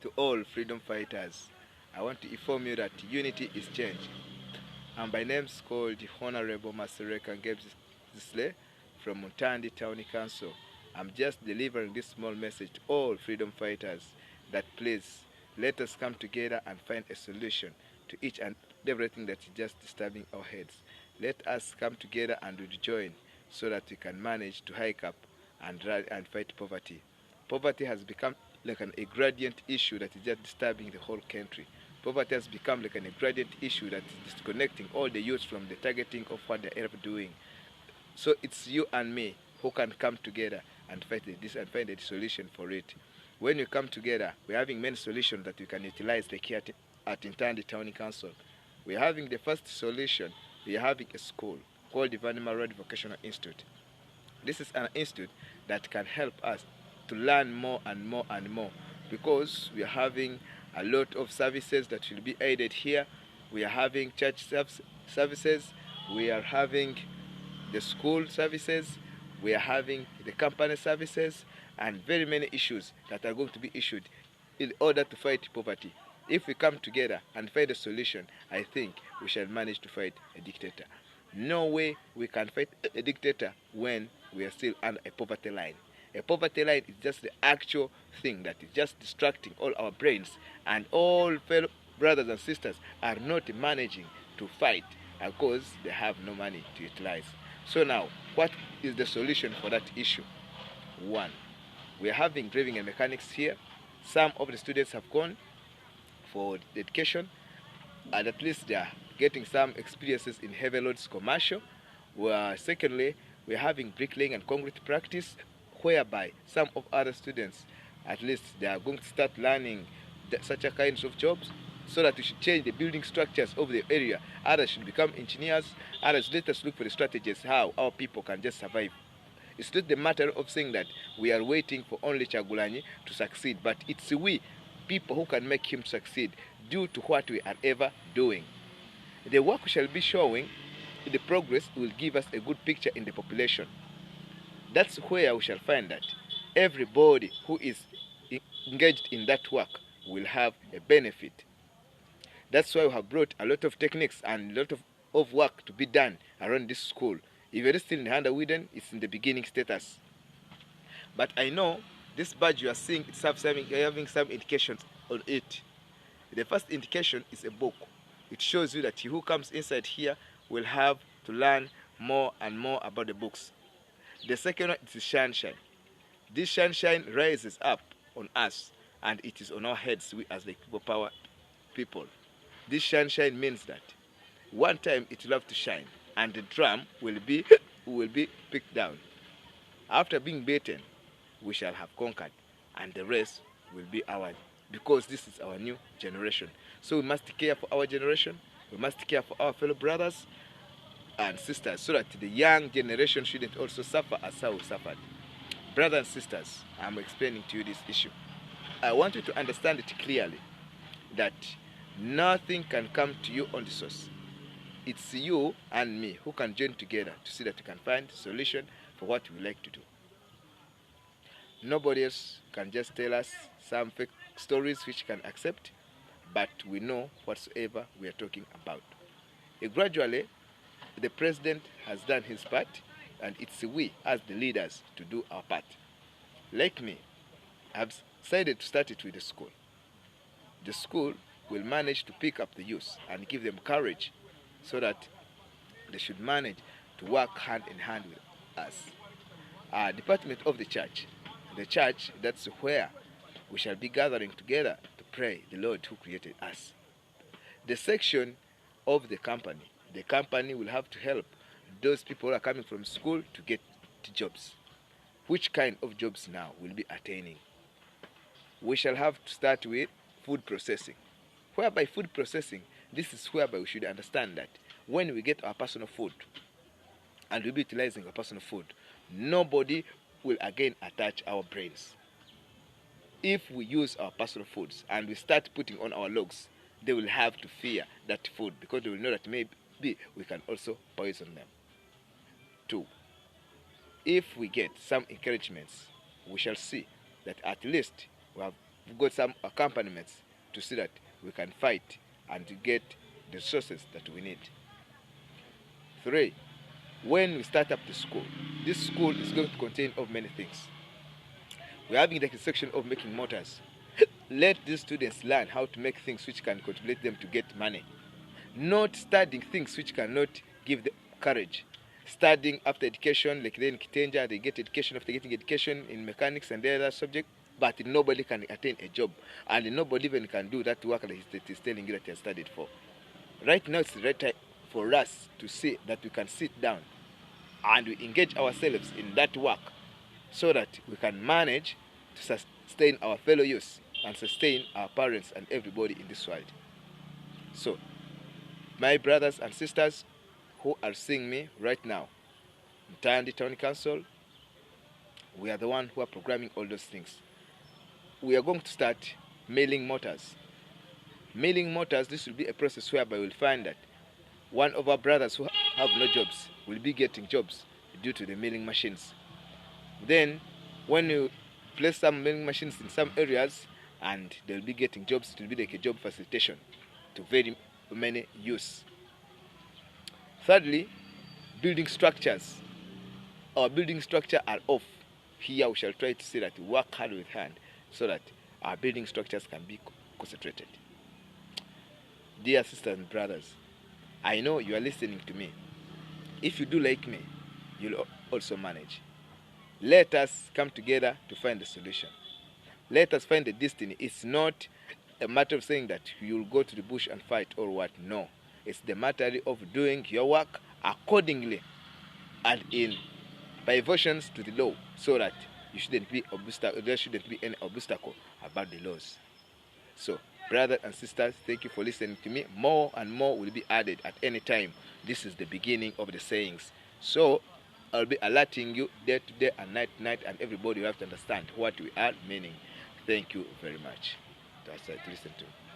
To all freedom fighters, I want to inform you that unity is change. And my name is called Honorable Masereka Ngebzisle from Muntandi Town Council. I'm just delivering this small message to all freedom fighters that please let us come together and find a solution to each and everything that is just disturbing our heads. Let us come together and join so that we can manage to hike up and fight poverty. Poverty has become like a gradient issue that is just disturbing the whole country. Poverty has become like a gradient issue that is disconnecting all the youth from the targeting of what they're ever doing. So it's you and me who can come together and fight this and find a solution for it. When we come together, we're having many solutions that we can utilize like here at Intandi Town Council. We're having the first solution, we're having a school called the Vanima Road Vocational Institute. This is an institute that can help us to learn more and more and more because we are having a lot of services that will be aided here. We are having church services, we are having the school services, we are having the company services, and very many issues that are going to be issued in order to fight poverty. If we come together and find a solution, I think we shall manage to fight a dictator. No way we can fight a dictator when we are still under a poverty line. A poverty line is just the actual thing that is just distracting all our brains, and all fellow brothers and sisters are not managing to fight because they have no money to utilize. So now, what is the solution for that issue? One, we are having driving and mechanics here. Some of the students have gone for education, and at least they are getting some experiences in heavy loads commercial. Secondly, we are having bricklaying and concrete practice, whereby some of other students, at least they are going to start learning such a kinds of jobs, so that we should change the building structures of the area. Others should become engineers. Others, let us look for the strategies how our people can just survive. It's not the matter of saying that we are waiting for only Chagulanyi to succeed, but it's we people who can make him succeed due to what we are ever doing. The work we shall be showing, the progress will give us a good picture in the population. That's where we shall find that everybody who is engaged in that work will have a benefit. That's why we have brought a lot of techniques and a lot of work to be done around this school. If it is still in Handawiden, it's in the beginning status. But I know this badge you are seeing, it's having some indications on it. The first indication is a book. It shows you that he who comes inside here will have to learn more and more about the books. The second one is the sunshine. This sunshine rises up on us, and it is on our heads, we as the people power people. This sunshine means that one time it will have to shine, and the drum will be picked down. After being beaten, we shall have conquered, and the rest will be ours, because this is our new generation. So we must care for our generation, we must care for our fellow brothers and sisters, so that the young generation shouldn't also suffer as how we suffered. Brothers and sisters, I'm explaining to you this issue. I want you to understand it clearly that nothing can come to you on the source. It's you and me who can join together to see that we can find a solution for what we like to do. Nobody else can just tell us some fake stories which can accept, but we know whatsoever we are talking about. Gradually, the president has done his part, and it's we as the leaders to do our part. Like me, I've decided to start it with the school. The school will manage to pick up the youth and give them courage so that they should manage to work hand in hand with us. Department of the church, that's where we shall be gathering together to pray the Lord who created us. The section of the company will have to help those people who are coming from school to get jobs. Which kind of jobs now will be attaining? We shall have to start with food processing. Whereby food processing, this is whereby we should understand that when we get our personal food and we'll be utilizing our personal food, nobody will again attach our brains. If we use our personal foods and we start putting on our logs, they will have to fear that food because they will know that maybe we can also poison them. 2. If we get some encouragements, we shall see that at least we have we've got some accompaniments to see that we can fight and to get the resources that we need. 3. When we start up the school, this school is going to contain of many things. We're having like a section of making motors. Let these students learn how to make things which can contribute them to get money. Not studying things which cannot give them courage. Studying after education, like then Kitenja, they get education after getting education in mechanics and the other subject, but nobody can attain a job. And nobody even can do that work that is telling you that he has studied for. Right now it's the right time for us to see that we can sit down and we engage ourselves in that work so that we can manage to sustain our fellow youth and sustain our parents and everybody in this world. So, my brothers and sisters who are seeing me right now, Mtandi Town Council, we are the one who are programming all those things. We are going to start mailing motors. Mailing motors, this will be a process whereby we'll find that one of our brothers who have no jobs will be getting jobs due to the mailing machines. Then, when you place some mailing machines in some areas and they'll be getting jobs, it will be like a job facilitation to very many youths. Thirdly, building structures. Our building structure are off. Here we shall try to see that we work hard with hand so that our building structures can be concentrated. Dear sisters and brothers, I know you are listening to me. If you do like me, you'll also manage. Let us come together to find the solution. Let us find the destiny. It's not a matter of saying that you'll go to the bush and fight or what. No. It's the matter of doing your work accordingly and in violations to the law so that there shouldn't be any obstacle about the laws. So, brothers and sisters, thank you for listening to me. More and more will be added at any time. This is the beginning of the sayings. So, I'll be alerting you day to day and night to night, and everybody will have to understand what we are meaning. Thank you very much. That's it. Listen to me.